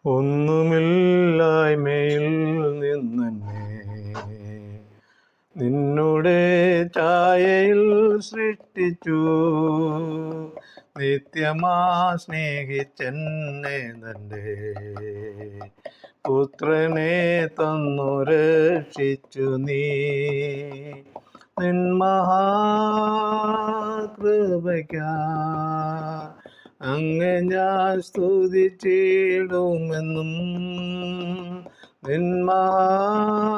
ഒന്നുമില്ലായ്മയിൽ നിന്നെ നിന്നുടെ ഛായയിൽ സൃഷ്ടിച്ചു. നിത്യമാ സ്നേഹിച്ചെന്നെ തൻ്റെ പുത്രനെ തന്നു രക്ഷിച്ചു നീ. നിൻ മഹാകൃപയ്ക്കാ അങ്ങ് ഞാൻ സ്തുതിച്ചിടുമെന്നും. നിൻ മഹാകൃപയ്ക്കാ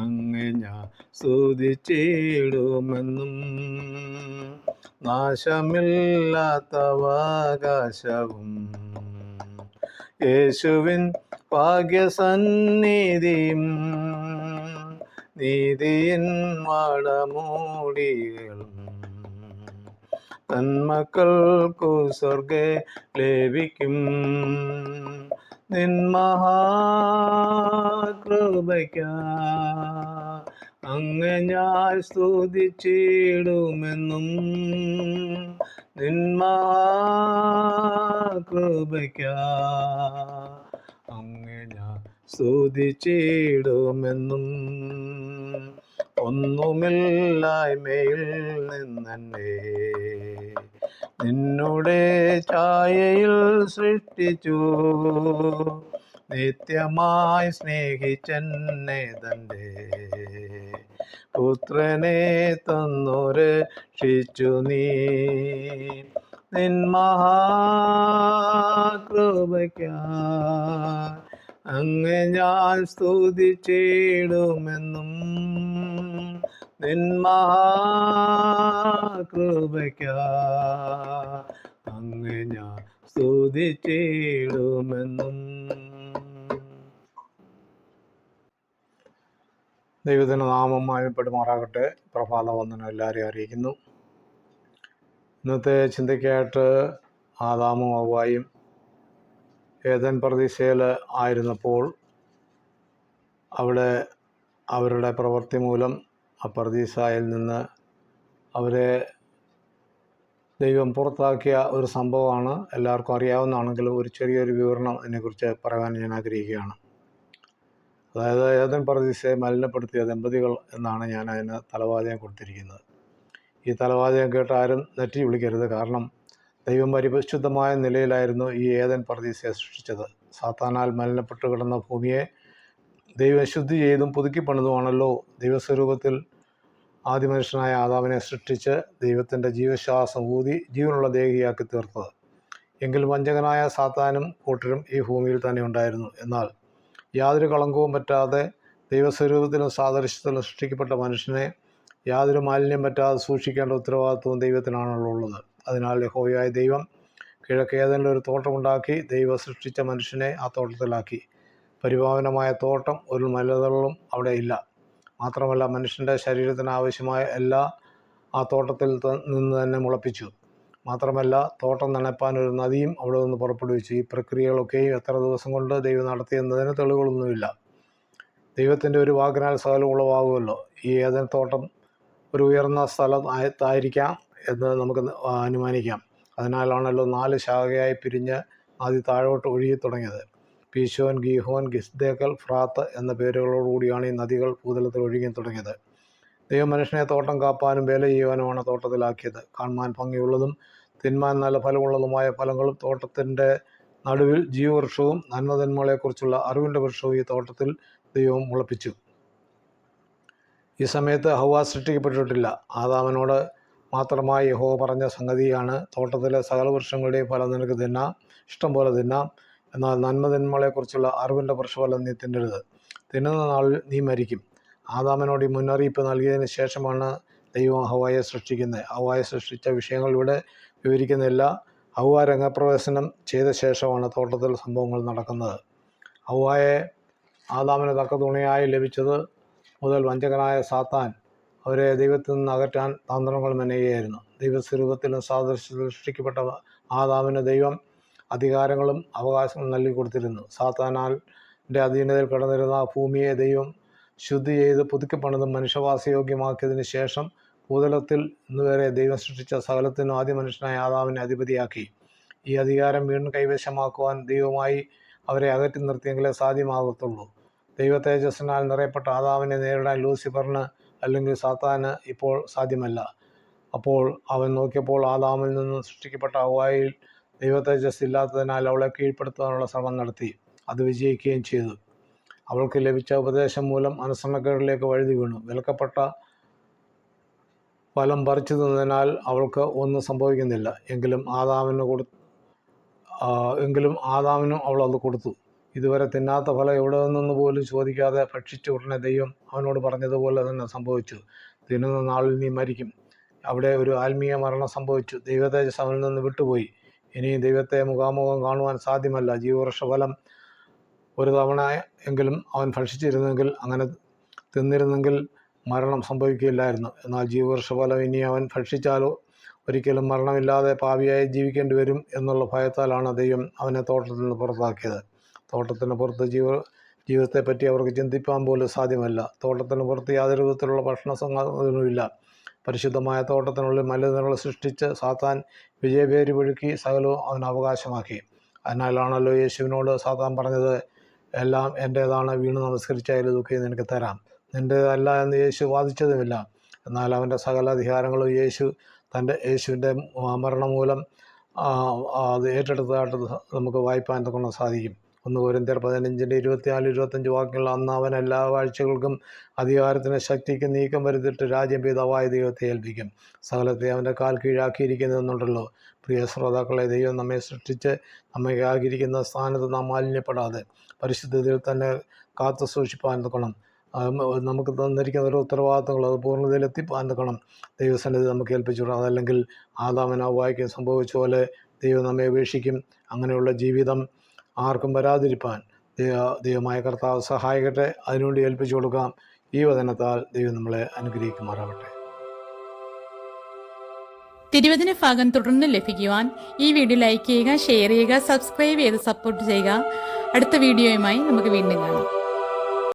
അങ്ങ് ഞാൻ സ്തുതിച്ചിടുമെന്നും. നാശമില്ലാത്തവകാശവും യേശുവിൻ ഭാഗ്യസന്നിധിയും നീതിയിൻ വാടമൂടികളും തന്മക്കൾക്കു സ്വർഗേ ലഭിക്കും. നിൻ മഹാകൃപയ്ക്കാ അങ്ങ് ഞാൻ സ്തുതിച്ചിടുമെന്നും. നിൻ മഹാകൃപയ്ക്കാ അങ്ങ് ഞാൻ സ്തുതിച്ചിടുമെന്നും. ഒന്നുമില്ലായ്മയിൽ നിന്നെ നിന്നുടെ ഛായയിൽ സൃഷ്ടിച്ചു. നിത്യമായി സ്നേഹിച്ചെന്നെ തൻ്റെ പുത്രനെ തന്നു രക്ഷിച്ചു നീ. നിൻ മഹാകൃപയ്ക്കാ അങ്ങ് ഞാൻ സ്തുതിച്ചിടുമെന്നും. നിൻ മഹാകൃപയ്ക്കാ അങ്ങ് ഞാൻ സ്തുതിച്ചിടുമെന്നും. ദൈവത്തിൻ്റെ നാമം മഹിമപ്പെടുമാറാകട്ടെ. പ്രഭാതവന്ദനം എല്ലാവരെയും അറിയിക്കുന്നു. ഇന്നത്തെ ചിന്തയ്ക്കായിട്ട് ആദാമും ഹവ്വായും ഏദൻ പർദീസയിൽ ആയിരുന്നപ്പോൾ അവിടെ അവരുടെ പ്രവൃത്തി മൂലം ആ പർദീസായിൽ നിന്ന് അവരെ ദൈവം പുറത്താക്കിയ ഒരു സംഭവമാണ്. എല്ലാവർക്കും അറിയാവുന്നതാണെങ്കിലും ഒരു ചെറിയൊരു വിവരണം അതിനെക്കുറിച്ച് പറയാൻ ഞാൻ ആഗ്രഹിക്കുകയാണ്. അതായത് ഏദൻ പർദീസയെ മലിനപ്പെടുത്തിയ ദമ്പതികൾ എന്നാണ് ഞാൻ അതിന് തലവാചകം കൊടുത്തിരിക്കുന്നത്. ഈ തലവാചകം കേട്ട് ആരും നെറ്റി വിളിക്കരുത്. കാരണം ദൈവം പരിശുദ്ധമായ നിലയിലായിരുന്നു ഈ ഏദൻ പർദീസയെ സൃഷ്ടിച്ചത്. സാത്താനാൽ മലിനപ്പെട്ടു കിടന്ന ഭൂമിയെ ദൈവം ശുദ്ധി ചെയ്തും പുതുക്കി പണിതുമാണല്ലോ ദൈവസ്വരൂപത്തിൽ ആദ്യ മനുഷ്യനായ ആദാമിനെ സൃഷ്ടിച്ച് ദൈവത്തിൻ്റെ ജീവശ്വാസം ഊതി ജീവനുള്ള ദേഹിയാക്കി തീർത്തത്. എങ്കിൽ വഞ്ചകനായ സാത്താനും കൂട്ടരും ഈ ഭൂമിയിൽ തന്നെ ഉണ്ടായിരുന്നു. എന്നാൽ യാതൊരു കളങ്കവും പറ്റാതെ ദൈവസ്വരൂപത്തിലും സാദൃശ്യത്തിലും സൃഷ്ടിക്കപ്പെട്ട മനുഷ്യനെ യാതൊരു മാലിന്യം പറ്റാതെ സൂക്ഷിക്കേണ്ട ഉത്തരവാദിത്വവും ദൈവത്തിനാണല്ലോ ഉള്ളത്. അതിനാൽ യഹോവയായ ദൈവം കിഴക്ക് ഏതെങ്കിലും ഒരു തോട്ടമുണ്ടാക്കി ദൈവം സൃഷ്ടിച്ച മനുഷ്യനെ ആ തോട്ടത്തിലാക്കി. പരിപാവനമായ തോട്ടം ഒരു മലതള്ളും അവിടെ ഇല്ല. മാത്രമല്ല മനുഷ്യൻ്റെ ശരീരത്തിന് ആവശ്യമായ എല്ലാ ആ തോട്ടത്തിൽ നിന്ന് തന്നെ മുളപ്പിച്ചു. മാത്രമല്ല തോട്ടം നനയ്പ്പാൻ ഒരു നദിയും അവിടെ നിന്ന് പുറപ്പെടുവിച്ചു. ഈ പ്രക്രിയകളൊക്കെയും എത്ര ദിവസം കൊണ്ട് ദൈവം നടത്തിയെന്നതിന് തെളിവുകളൊന്നുമില്ല. ദൈവത്തിൻ്റെ ഒരു വാക്കിനാൽ സകലം ഉളവാകുമല്ലോ. ഈ ഏദൻ തോട്ടം ഒരു ഉയർന്ന സ്ഥലത്തായിരിക്കാം എന്ന് നമുക്ക് അനുമാനിക്കാം. അതിനാലാണല്ലോ 4 ശാഖയായി പിരിഞ്ഞ് ആദ്യം താഴോട്ട് ഒഴുകി തുടങ്ങിയത്. പീശോൻ, ഗീഹോൻ, ഗിസ്ദേക്കൽ, ഫ്രാത്ത് എന്ന പേരുകളോടുകൂടിയാണ് ഈ നദികൾ ഭൂതലത്തിൽ ഒഴുകി തുടങ്ങിയത്. ദൈവം മനുഷ്യനെ തോട്ടം കാപ്പാനും വേല ചെയ്യുവാനുമാണ് തോട്ടത്തിലാക്കിയത്. കാണുവാൻ ഭംഗിയുള്ളതും തിന്മാൻ നല്ല ഫലമുള്ളതുമായ ഫലങ്ങളും തോട്ടത്തിൻ്റെ നടുവിൽ ജീവവൃക്ഷവും നന്മതിന്മകളെക്കുറിച്ചുള്ള അറിവിൻ്റെ വൃക്ഷവും ഈ തോട്ടത്തിൽ ദൈവം മുളപ്പിച്ചു. ഈ സമയത്ത് ഹവ്വ സൃഷ്ടിക്കപ്പെട്ടിട്ടില്ല. ആദാമിനോട് മാത്രമായി യഹോവ പറഞ്ഞ സംഗതിയാണ്, തോട്ടത്തിലെ സകല വൃക്ഷങ്ങളുടെയും ഫലം നിനക്ക് തിന്നാം, ഇഷ്ടം പോലെ തിന്നാം. എന്നാൽ നന്മതിന്മകളെക്കുറിച്ചുള്ള അറിവിൻ്റെ വൃക്ഷഫലം നീ തിന്നരുത്, തിന്നുന്ന നാളിൽ നീ മരിക്കും. ആദാമിനോട് ഈ മുന്നറിയിപ്പ് നൽകിയതിന് ശേഷമാണ് ദൈവം ഹവ്വയെ സൃഷ്ടിക്കുന്നത്. ഹവ്വയെ സൃഷ്ടിച്ച വിഷയങ്ങൾ ഇവിടെ വിവരിക്കുന്നില്ല. ഹവ്വ രംഗപ്രവേശനം ചെയ്ത ശേഷമാണ് തോട്ടത്തിൽ സംഭവങ്ങൾ നടക്കുന്നത്. ഹവ്വയെ ആദാമിന് തക്ക തുണയായി ലഭിച്ചത് മുതൽ വഞ്ചകനായ സാത്താൻ അവരെ ദൈവത്തിൽ നിന്ന് അകറ്റാൻ തന്ത്രങ്ങൾ മെനയുകയായിരുന്നു. ദൈവസ്വരൂപത്തിലും സാദൃശ്യത്തിലും സൃഷ്ടിക്കപ്പെട്ട ആദാമിന് ദൈവം അധികാരങ്ങളും അവകാശങ്ങളും നൽകി കൊടുത്തിരുന്നു. സാത്താനാലിൻ്റെ അധീനതയിൽ കിടന്നിരുന്ന ഭൂമിയെ ദൈവം ശുദ്ധി ചെയ്ത് പുതുക്കി പണിതും മനുഷ്യവാസയോഗ്യമാക്കിയതിന് ശേഷം ഭൂതലത്തിൽ ഇന്നുവരെ ദൈവം സൃഷ്ടിച്ച സകലത്തിനും ആദ്യ മനുഷ്യനായ ആദാമിനെ അധിപതിയാക്കി. ഈ അധികാരം വീണ്ടും കൈവശമാക്കുവാൻ ദൈവമായി അവരെ അകറ്റി നിർത്തിയെങ്കിലേ സാധ്യമാകത്തുള്ളൂ. ദൈവ തേജസ്സിനാൽ നിറയപ്പെട്ട ആദാമിനെ നേരിടാൻ ലൂസിഫറിന് അല്ലെങ്കിൽ സാത്താന് ഇപ്പോൾ സാധ്യമല്ല. അപ്പോൾ അവൻ നോക്കിയപ്പോൾ ആദാമിൽ നിന്ന് സൃഷ്ടിക്കപ്പെട്ട ഹവ്വായിൽ ദൈവ തേജസ് ഇല്ലാത്തതിനാൽ അവളെ കീഴ്പ്പെടുത്തുവാനുള്ള ശ്രമം നടത്തി. അത് വിജയിക്കുകയും ചെയ്തു. അവൾക്ക് ലഭിച്ച ഉപദേശം മൂലം അനുസരണക്കേടിലേക്ക് വഴുതി വീണു. വിലക്കപ്പെട്ട ഫലം പറിച്ചു തിന്നതിനാൽ അവൾക്ക് ഒന്നും സംഭവിക്കുന്നില്ല. എങ്കിലും ആദാമിനും അവൾ അത് കൊടുത്തു. ഇതുവരെ തിന്നാത്ത ഫലം എവിടെ നിന്നെന്ന് പോലും ചോദിക്കാതെ ഭക്ഷിച്ച ഉടനെ ദൈവം അവനോട് പറഞ്ഞതുപോലെ തന്നെ സംഭവിച്ചു. തിന്നുന്ന നാളിൽ നീ മരിക്കും. അവിടെ ഒരു ആത്മീയ മരണം സംഭവിച്ചു. ദൈവ തേജസ് അവനിൽ നിന്ന് വിട്ടുപോയി. ഇനിയും ദൈവത്തെ മുഖാമുഖം കാണുവാൻ സാധ്യമല്ല. ജീവവൃക്ഷഫലം ഒരു തവണ എങ്കിലും അവൻ ഭക്ഷിച്ചിരുന്നെങ്കിൽ, അങ്ങനെ തിന്നിരുന്നെങ്കിൽ മരണം സംഭവിക്കില്ലായിരുന്നു. എന്നാൽ ജീവവൃക്ഷഫലം ഇനി അവൻ ഭക്ഷിച്ചാലോ ഒരിക്കലും മരണമില്ലാതെ പാപിയായി ജീവിക്കേണ്ടി വരും എന്നുള്ള ഭയത്താലാണ് ദൈവം അവനെ തോട്ടത്തിൽ നിന്ന് പുറത്താക്കിയത്. തോട്ടത്തിന് പുറത്ത് ജീവിതത്തെപ്പറ്റി അവർക്ക് ചിന്തിപ്പാൻ പോലും സാധ്യമല്ല. തോട്ടത്തിന് പുറത്ത് യാതൊരു വിധത്തിലുള്ള ഭക്ഷണ സംഘങ്ങളുമില്ല. പരിശുദ്ധമായ തോട്ടത്തിനുള്ളിൽ മലിനതകൾ സൃഷ്ടിച്ച് സാത്താൻ വിജയപേര് ഒഴുക്കി സകലവും അവൻ അവകാശമാക്കി. അതിനാലാണല്ലോ യേശുവിനോട് സാത്താൻ പറഞ്ഞത്, എല്ലാം എൻ്റേതാണ്, വീണ് നമസ്കരിച്ചായാലും ഇതൊക്കെ നിനക്ക് തരാം. നിൻ്റേതല്ല എന്ന് യേശു വാദിച്ചതുമില്ല. എന്നാൽ അവൻ്റെ സകല അധികാരങ്ങളും യേശുവിൻ്റെ മരണം മൂലം അത് ഏറ്റെടുത്തതായിട്ട് നമുക്ക് വായിപ്പാൻ കൊണ്ട് സാധിക്കും. 1 കൊരിന്ത്യർ 15:24-25 വാക്യങ്ങൾ. അന്ന് അവൻ എല്ലാ കാഴ്ചകൾക്കും അധികാരത്തിന് ശക്തിക്ക് നീക്കം വരുത്തിയിട്ട് രാജ്യം പിതാവായ ദൈവത്തെ ഏൽപ്പിക്കും. സകലത്തെ അവൻ്റെ കാൽ കീഴാക്കിയിരിക്കുന്നതെന്നുണ്ടല്ലോ. പ്രിയ ശ്രോതാക്കളെ, ദൈവം നമ്മെ സൃഷ്ടിച്ച് നമ്മെ ആക്കിയിരിക്കുന്ന സ്ഥാനത്ത് നാം മാലിന്യപ്പെടാതെ പരിശുദ്ധതയിൽ തന്നെ കാത്തു സൂക്ഷിപ്പാൻ നിൽക്കണം. നമുക്ക് തന്നിരിക്കുന്ന ഓരോ ഉത്തരവാദിത്തങ്ങൾ അത് പൂർണ്ണതയിലെത്തിപ്പാൻ നിൽക്കണം. ദൈവസന്നിധി നമുക്ക് ഏൽപ്പിച്ചു. അതല്ലെങ്കിൽ ആദാമിന് ഹവ്വായ്ക്ക് സംഭവിച്ച പോലെ ദൈവം നമ്മെ ഉപേക്ഷിക്കും. അങ്ങനെയുള്ള ജീവിതം ആർക്കും വരാതിരിപ്പാൻ ദൈവമായ കർത്താവ് സഹായിക്കട്ടെ. അതിനുവേണ്ടി ഏൽപ്പിച്ചു കൊടുക്കാം. ഈ വചനത്താൽ ദൈവം നമ്മളെ അനുഗ്രഹിക്കുമാറാകട്ടെ. തിരുവചന ഭാഗം തുടർന്ന് ലഭിക്കുവാൻ ഈ വീഡിയോ ലൈക്ക് ചെയ്യുക, ഷെയർ ചെയ്യുക, സബ്സ്ക്രൈബ് ചെയ്ത് സപ്പോർട്ട് ചെയ്യുക. അടുത്ത വീഡിയോയുമായി നമുക്ക് വീണ്ടും കാണാം.